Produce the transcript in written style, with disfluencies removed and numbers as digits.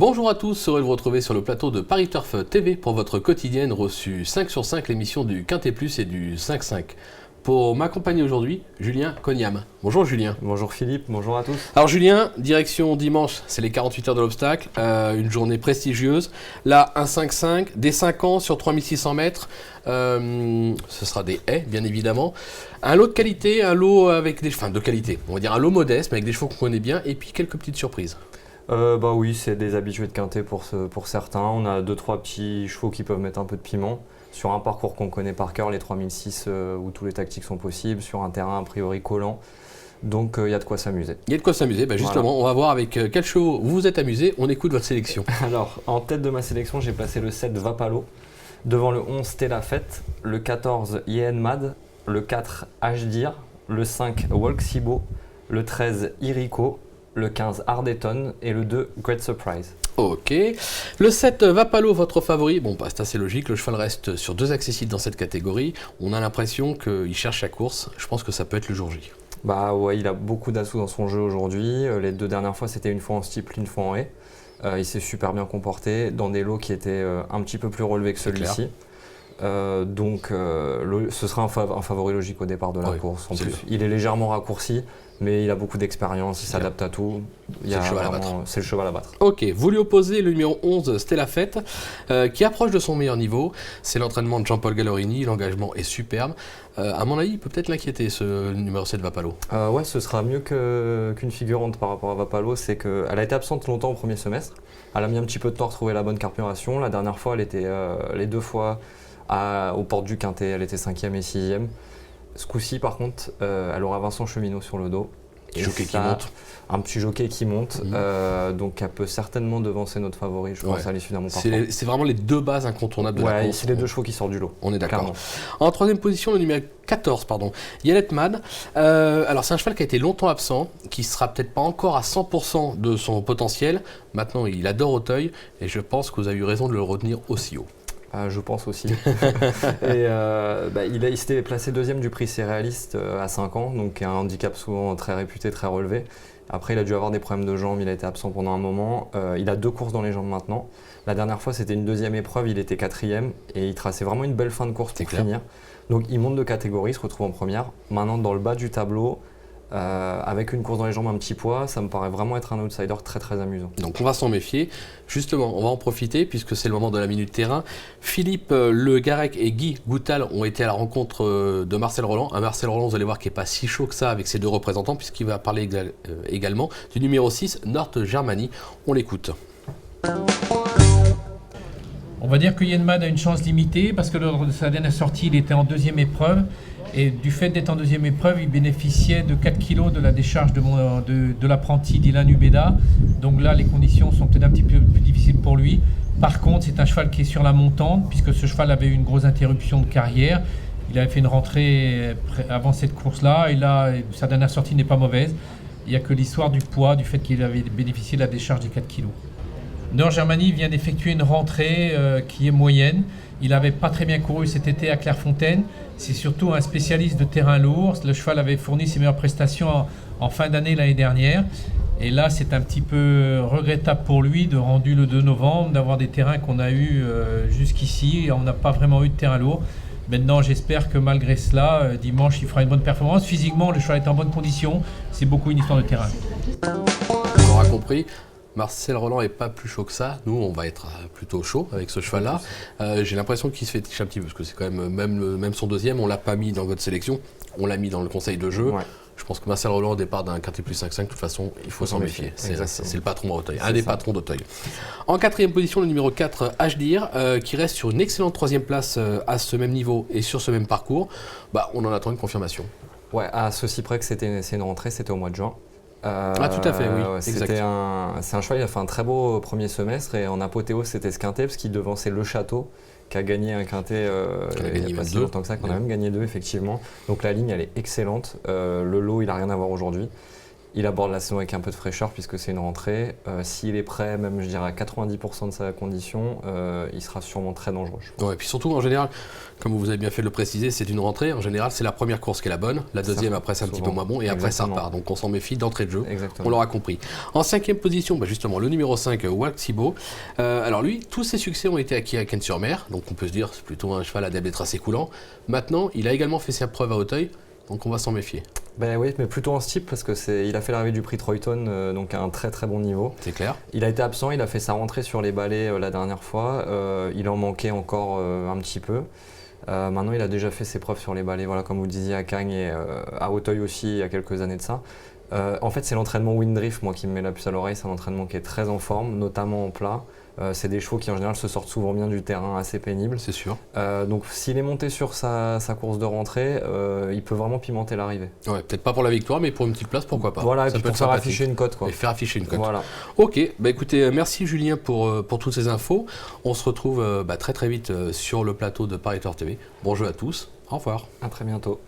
Bonjour à tous, heureux de vous retrouver sur le plateau de Paris Turf TV pour votre quotidienne reçue 5 sur 5, l'émission du Quintet Plus et du 5-5. Pour m'accompagner aujourd'hui, Julien Cognam. Bonjour Julien. Bonjour Philippe, bonjour à tous. Alors Julien, direction dimanche, c'est les 48 heures de l'obstacle, une journée prestigieuse. Là, un 5-5, des 5 ans sur 3600 mètres, ce sera des haies bien évidemment. Un lot de qualité, un lot avec des... Enfin de qualité, on va dire un lot modeste mais avec des chevaux qu'on connaît bien et puis quelques petites surprises. Oui, c'est des habitués de quintet pour certains. On a 2-3 petits chevaux qui peuvent mettre un peu de piment. Sur un parcours qu'on connaît par cœur, les 3006 où tous les tactiques sont possibles, sur un terrain a priori collant. Donc il y a de quoi s'amuser. Il y a de quoi s'amuser, justement, voilà. On va voir avec quel chevaux vous vous êtes amusé. On écoute votre sélection. Alors, en tête de ma sélection, j'ai placé le 7 Vapalo, devant le 11 Stella Fête, le 14 Yen Mad, le 4 Ashdir, le 5 Walksibo, le 13 Irico, le 15 Ardeton et le 2 Great Surprise. Ok. Le 7 Vapalo, votre favori. Bon, c'est assez logique. Le cheval reste sur 2 accessibles dans cette catégorie. On a l'impression qu'il cherche la course. Je pense que ça peut être le jour J. Ouais, il a beaucoup d'assauts dans son jeu aujourd'hui. Les 2 dernières fois, c'était une fois en steeple, une fois en haie. Il s'est super bien comporté dans des lots qui étaient un petit peu plus relevés que celui-ci. Ce sera un favori logique au départ de la course. En plus, il est légèrement raccourci, mais il a beaucoup d'expérience, il s'adapte à tout. C'est le cheval à battre. Ok, vous lui opposez le numéro 11, Stella Fête, qui approche de son meilleur niveau. C'est l'entraînement de Jean-Paul Gallorini, l'engagement est superbe. À mon avis, il peut peut-être l'inquiéter, ce numéro 7 Vapalo. Ouais, ce sera mieux qu'une figurante par rapport à Vapalo. C'est qu'elle a été absente longtemps au premier semestre. Elle a mis un petit peu de temps à retrouver la bonne carburation. La dernière fois, elle était les 2 fois aux portes du Quintet, elle était 5e et 6e. Ce coup-ci, par contre, elle aura Vincent Cheminot sur le dos. Un petit jockey qui monte, donc elle peut certainement devancer notre favori, je pense, à l'issue d'un bon parcours. C'est vraiment les 2 bases incontournables de la course. C'est les 2 chevaux qui sortent du lot. On est d'accord. En 3e position, le numéro 14, Yelet Mad. Alors c'est un cheval qui a été longtemps absent, qui sera peut-être pas encore à 100% de son potentiel. Maintenant, il adore Auteuil et je pense que vous avez eu raison de le retenir aussi haut. Je pense aussi. Et il s'était placé 2e du prix Céréaliste à 5 ans, donc un handicap souvent très réputé, très relevé. Après, il a dû avoir des problèmes de jambes, il a été absent pendant un moment. Il a 2 courses dans les jambes maintenant. La dernière fois, c'était une 2e épreuve, il était 4e et il traçait vraiment une belle fin de course pour finir. Donc il monte de catégorie, il se retrouve en première. Maintenant, dans le bas du tableau, avec une course dans les jambes, un petit poids, ça me paraît vraiment être un outsider très très amusant. Donc on va s'en méfier. Justement, on va en profiter puisque c'est le moment de la minute terrain. Philippe Le Garec et Guy Goutal ont été à la rencontre de Marcel Roland. Un Marcel Roland, vous allez voir, qui n'est pas si chaud que ça avec ses 2 représentants puisqu'il va parler également du numéro 6, North Germany. On l'écoute. On va dire que Yenmad a une chance limitée parce que lors de sa dernière sortie, il était en 2e épreuve. Et du fait d'être en 2e épreuve, il bénéficiait de 4 kg de la décharge de l'apprenti Dylan Ubeda. Donc là, les conditions sont peut-être un petit peu plus difficiles pour lui. Par contre, c'est un cheval qui est sur la montante, puisque ce cheval avait eu une grosse interruption de carrière. Il avait fait une rentrée avant cette course-là, et là, sa dernière sortie n'est pas mauvaise. Il n'y a que l'histoire du poids, du fait qu'il avait bénéficié de la décharge des 4 kg. North Germany vient d'effectuer une rentrée qui est moyenne. Il n'avait pas très bien couru cet été à Clairefontaine. C'est surtout un spécialiste de terrain lourd. Le cheval avait fourni ses meilleures prestations en fin d'année l'année dernière. Et là, c'est un petit peu regrettable pour lui de rendu le 2 novembre, d'avoir des terrains qu'on a eu jusqu'ici. On n'a pas vraiment eu de terrain lourd. Maintenant, j'espère que malgré cela, dimanche, il fera une bonne performance. Physiquement, le cheval est en bonne condition. C'est beaucoup une histoire de terrain. On aura compris. Marcel Roland n'est pas plus chaud que ça. Nous, on va être plutôt chaud avec ce cheval-là. J'ai l'impression qu'il se fait tricher un petit peu parce que c'est quand même son 2e. On ne l'a pas mis dans votre sélection. On l'a mis dans le conseil de jeu. Ouais. Je pense que Marcel Roland, au départ d'un Quintet plus 5-5, de toute façon, il faut s'en méfier. C'est le patron d'Auteuil, un des patrons d'Auteuil. En 4e position, le numéro 4, Ashdir, qui reste sur une excellente 3e place à ce même niveau et sur ce même parcours. On en attend une confirmation. Ouais, à ceci près que c'est une rentrée, c'était au mois de juin. Tout à fait, oui. C'est un cheval, il a fait un très beau premier semestre et en apothéose c'était ce Quintet parce qu'il devançait Le Château qui a gagné un Quintet il n'y a pas si longtemps que ça, qu'on a même gagné 2 effectivement. Donc la ligne elle est excellente, le lot il n'a rien à voir aujourd'hui Il aborde la saison avec un peu de fraîcheur puisque c'est une rentrée. S'il est prêt, même je dirais à 90% de sa condition, il sera sûrement très dangereux. Ouais, et puis surtout, en général, comme vous avez bien fait de le préciser, c'est une rentrée. En général, c'est la première course qui est la bonne. La deuxième, après, c'est un petit peu moins bon. Et après, ça repart. Donc, on s'en méfie d'entrée de jeu. Exactement. On l'aura compris. En 5e position, justement, le numéro 5, Waxibo. Alors, lui, tous ses succès ont été acquis à Cannes-sur-Mer. Donc, on peut se dire, c'est plutôt un cheval adepte des tracés coulants. Maintenant, il a également fait ses preuves à Hauteuil. Donc, on va s'en méfier. Ben oui, mais plutôt en type parce qu'il a fait l'arrivée du prix Troyton, donc à un très très bon niveau. C'est clair. Il a été absent, il a fait sa rentrée sur les balais la dernière fois. Il en manquait encore un petit peu. Maintenant, il a déjà fait ses preuves sur les balais, voilà, comme vous le disiez, à Cagnes et à Hauteuil aussi, il y a quelques années de ça. En fait, c'est l'entraînement Windrift, moi, qui me met la puce à l'oreille. C'est un entraînement qui est très en forme, notamment en plat. C'est des chevaux qui, en général, se sortent souvent bien du terrain, assez pénible. C'est sûr. Donc, s'il est monté sur sa course de rentrée, il peut vraiment pimenter l'arrivée. Ouais, peut-être pas pour la victoire, mais pour une petite place, pourquoi pas. Voilà, ça et puis peut pour être faire sympathique. afficher une cote, quoi. Et faire afficher une cote. Voilà. Ok, écoutez, merci Julien pour toutes ces infos. On se retrouve très très vite sur le plateau de Paritor TV. Bon jeu à tous, au revoir. À très bientôt.